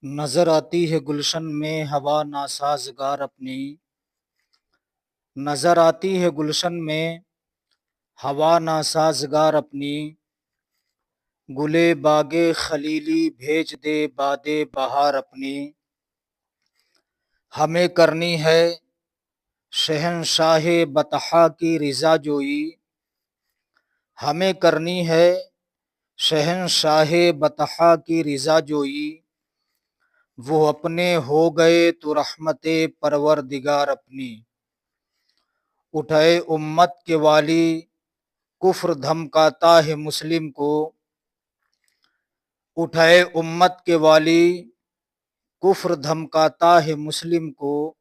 نظر آتی ہے گلشن میں ہوا ناسازگار اپنی، نظر آتی ہے گلشن میں ہوا ناسازگار اپنی، گلے باغے خلیلی بھیج دے باد بہار اپنی، ہمیں کرنی ہے شہنشاہ بطحا کی رضا جوئی، ہمیں کرنی ہے شہنشاہ بطحا کی رضا جوئی، وہ اپنے ہو گئے تو رحمت پروردگار اپنی، اٹھائے امت کے والی کفر دھمکاتا ہے مسلم کو، اٹھائے امت کے والی کفر دھمکاتا ہے مسلم کو،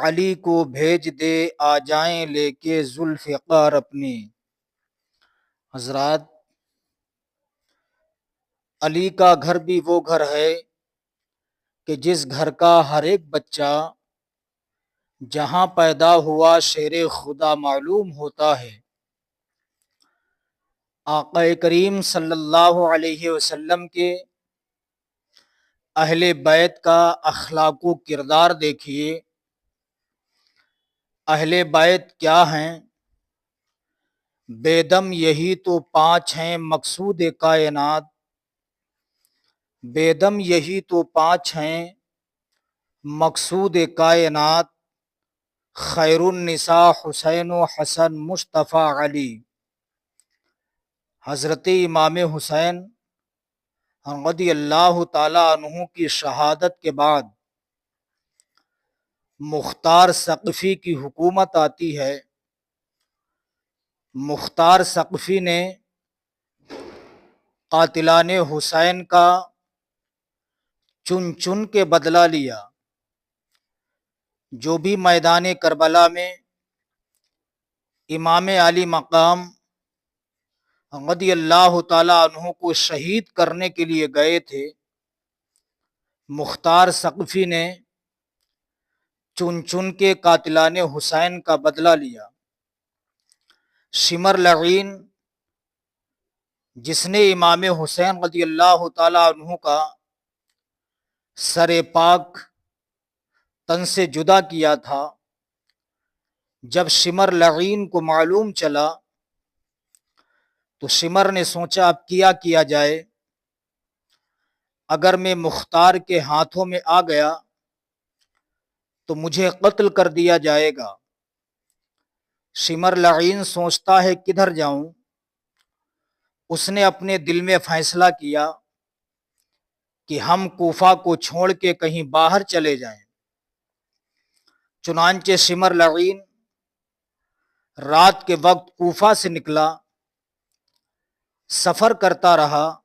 علی کو بھیج دے آ جائیں لے کے ذوالفقار اپنی۔ حضرات، علی کا گھر بھی وہ گھر ہے کہ جس گھر کا ہر ایک بچہ جہاں پیدا ہوا شیر خدا معلوم ہوتا ہے۔ آقا کریم صلی اللہ علیہ وسلم کے اہل بیت کا اخلاق و کردار دیکھیے۔ اہل بیت کیا ہیں؟ بیدم یہی تو پانچ ہیں مقصود کائنات، بیدم یہی تو پانچ ہیں مقصود کائنات، خیر النساء حسین و حسن مصطفیٰ علی۔ حضرت امام حسین رضی اللہ تعالیٰ عنہ کی شہادت کے بعد مختار ثقفی کی حکومت آتی ہے۔ مختار ثقفی نے قاتلان حسین کا چن چن کے بدلہ لیا۔ جو بھی میدان کربلا میں امام علی مقام رضی اللہ تعالیٰ عنہ کو شہید کرنے کے لیے گئے تھے، مختار ثقفی نے چن چن کے قاتلان حسین کا بدلہ لیا۔ شمر لعین جس نے امام حسین رضی اللہ تعالیٰ عنہ کا سر پاک تن سے جدا کیا تھا، جب شمر لعین کو معلوم چلا تو شمر نے سوچا اب کیا جائے۔ اگر میں مختار کے ہاتھوں میں آ گیا تو مجھے قتل کر دیا جائے گا۔ شمر لعین سوچتا ہے کدھر جاؤں؟ اس نے اپنے دل میں فیصلہ کیا کہ ہم کوفہ کو چھوڑ کے کہیں باہر چلے جائیں۔ چنانچہ شمر لعین رات کے وقت کوفہ سے نکلا، سفر کرتا رہا،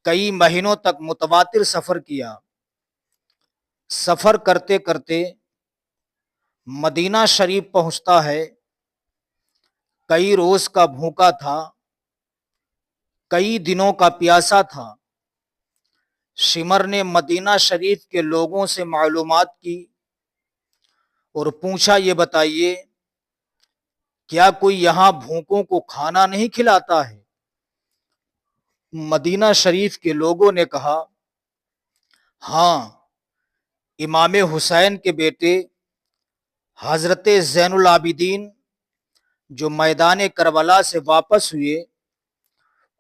کئی مہینوں تک متواتر سفر کیا۔ سفر کرتے کرتے مدینہ شریف پہنچتا ہے۔ کئی روز کا بھوکا تھا، کئی دنوں کا پیاسا تھا۔ شمر نے مدینہ شریف کے لوگوں سے معلومات کی اور پوچھا، یہ بتائیے کیا کوئی یہاں بھوکوں کو کھانا نہیں کھلاتا ہے؟ مدینہ شریف کے لوگوں نے کہا، ہاں، امام حسین کے بیٹے حضرت زین العابدین جو میدان کربلا سے واپس ہوئے،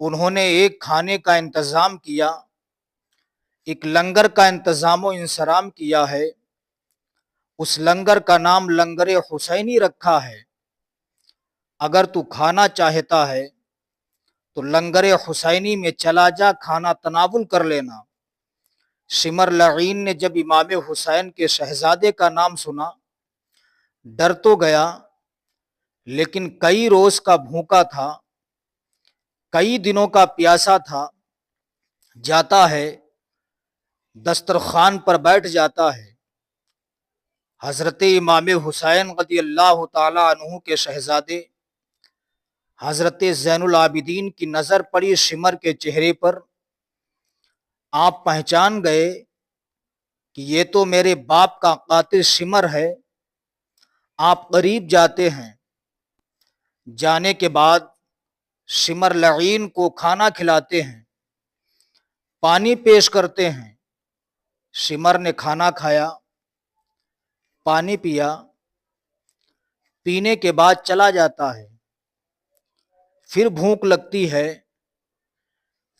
انہوں نے ایک کھانے کا انتظام کیا، ایک لنگر کا انتظام و انصرام کیا ہے۔ اس لنگر کا نام لنگر حسینی رکھا ہے۔ اگر تو کھانا چاہتا ہے تو لنگر حسینی میں چلا جا، کھانا تناول کر لینا۔ شمر لعین نے جب امام حسین کے شہزادے کا نام سنا، ڈر تو گیا، لیکن کئی روز کا بھوکا تھا، کئی دنوں کا پیاسا تھا۔ جاتا ہے، دسترخوان پر بیٹھ جاتا ہے۔ حضرت امام حسین رضی اللہ تعالی عنہ کے شہزادے حضرت زین العابدین کی نظر پڑی شمر کے چہرے پر۔ آپ پہچان گئے کہ یہ تو میرے باپ کا قاتل شمر ہے۔ آپ قریب جاتے ہیں۔ جانے کے بعد شمر لعین کو کھانا کھلاتے ہیں۔ پانی پیش کرتے ہیں۔ شمر نے کھانا کھایا، پانی پیا، پینے کے بعد چلا جاتا ہے۔ پھر بھوک لگتی ہے،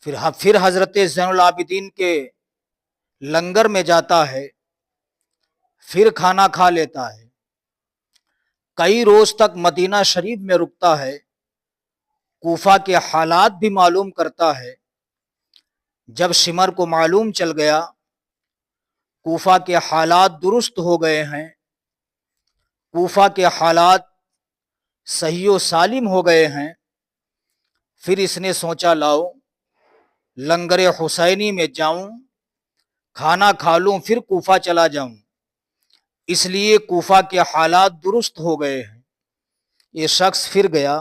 پھر حضرت زین العابدین کے لنگر میں جاتا ہے، پھر کھانا کھا لیتا ہے۔ کئی روز تک مدینہ شریف میں رکتا ہے، کوفہ کے حالات بھی معلوم کرتا ہے۔ جب شمر کو معلوم چل گیا کوفہ کے حالات درست ہو گئے ہیں، کوفہ کے حالات صحیح و سالم ہو گئے ہیں، پھر اس نے سوچا لاؤ لنگر حسینی میں جاؤں، کھانا کھا لوں، پھر کوفہ چلا جاؤں۔ اس لیے کوفہ کے حالات درست ہو گئے ہیں۔ یہ شخص پھر گیا،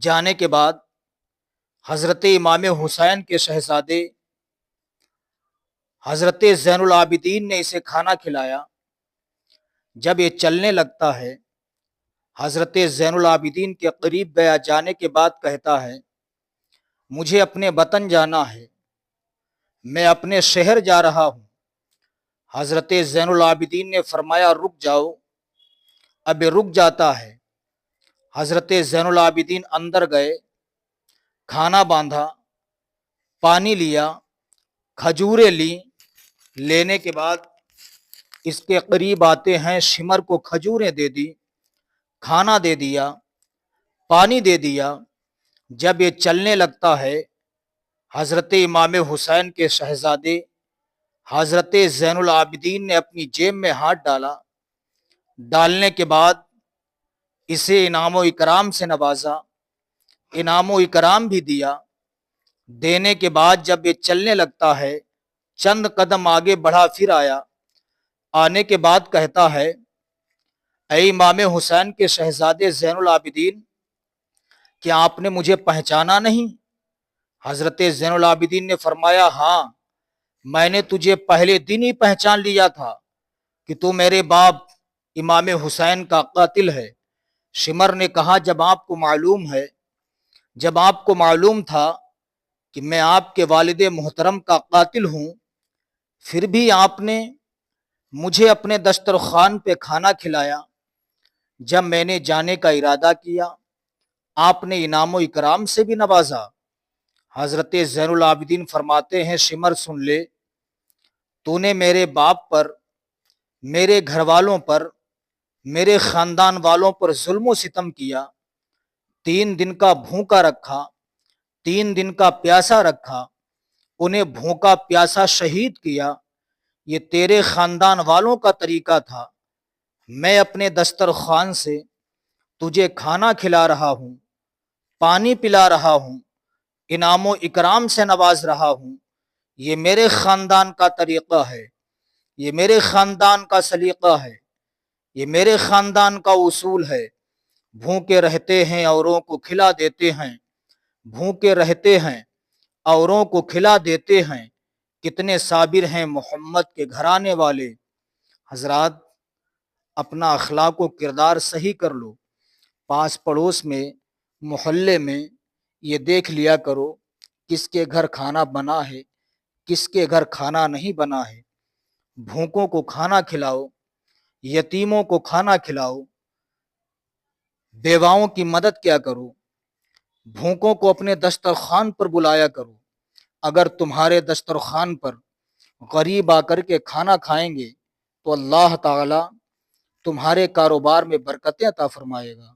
جانے کے بعد حضرت امام حسین کے شہزادے حضرت زین العابدین نے اسے کھانا کھلایا۔ جب یہ چلنے لگتا ہے، حضرت زین العابدین کے قریب گیا، جانے کے بعد کہتا ہے مجھے اپنے وطن جانا ہے، میں اپنے شہر جا رہا ہوں۔ حضرت زین العابدین نے فرمایا رک جاؤ۔ اب یہ رک جاتا ہے۔ حضرت زین العابدین اندر گئے، کھانا باندھا، پانی لیا، کھجوریں لیں، لینے کے بعد اس کے قریب آتے ہیں، شمر کو کھجوریں دے دی، کھانا دے دیا، پانی دے دیا۔ جب یہ چلنے لگتا ہے، حضرت امام حسین کے شہزادے حضرت زین العابدین نے اپنی جیب میں ہاتھ ڈالا، ڈالنے کے بعد اسے انعام و اکرام سے نوازا، انعام و اکرام بھی دیا۔ دینے کے بعد جب یہ چلنے لگتا ہے، چند قدم آگے بڑھا، پھر آیا، آنے کے بعد کہتا ہے اے امام حسین کے شہزادے زین العابدین، کیا آپ نے مجھے پہچانا نہیں؟ حضرت زین العابدین نے فرمایا ہاں، میں نے تجھے پہلے دن ہی پہچان لیا تھا کہ تو میرے باپ امام حسین کا قاتل ہے۔ شمر نے کہا جب آپ کو معلوم ہے، جب آپ کو معلوم تھا کہ میں آپ کے والد محترم کا قاتل ہوں، پھر بھی آپ نے مجھے اپنے دسترخوان پہ کھانا کھلایا۔ جب میں نے جانے کا ارادہ کیا، آپ نے انعام و اکرام سے بھی نوازا۔ حضرت زین العابدین فرماتے ہیں شمر سن لے، تو نے میرے باپ پر، میرے گھر والوں پر، میرے خاندان والوں پر ظلم و ستم کیا، 3 دن کا بھوکا رکھا، 3 دن کا پیاسا رکھا، انہیں بھوکا پیاسا شہید کیا۔ یہ تیرے خاندان والوں کا طریقہ تھا۔ میں اپنے دسترخوان سے تجھے کھانا کھلا رہا ہوں، پانی پلا رہا ہوں، انعام و اکرام سے نواز رہا ہوں۔ یہ میرے خاندان کا طریقہ ہے، یہ میرے خاندان کا سلیقہ ہے، یہ میرے خاندان کا اصول ہے۔ بھوکے رہتے ہیں اوروں کو کھلا دیتے ہیں، بھوکے رہتے ہیں اوروں کو کھلا دیتے ہیں، کتنے صابر ہیں محمد کے گھرانے والے۔ حضرات، اپنا اخلاق و کردار صحیح کر لو۔ پاس پڑوس میں، محلے میں یہ دیکھ لیا کرو کس کے گھر کھانا بنا ہے، کس کے گھر کھانا نہیں بنا ہے۔ بھوکوں کو کھانا کھلاؤ، یتیموں کو کھانا کھلاؤ، بیواؤں کی مدد کیا کرو، بھوکوں کو اپنے دسترخوان پر بلایا کرو۔ اگر تمہارے دسترخوان پر غریب آ کر کے کھانا کھائیں گے تو اللہ تعالی تمہارے کاروبار میں برکتیں عطا فرمائے گا۔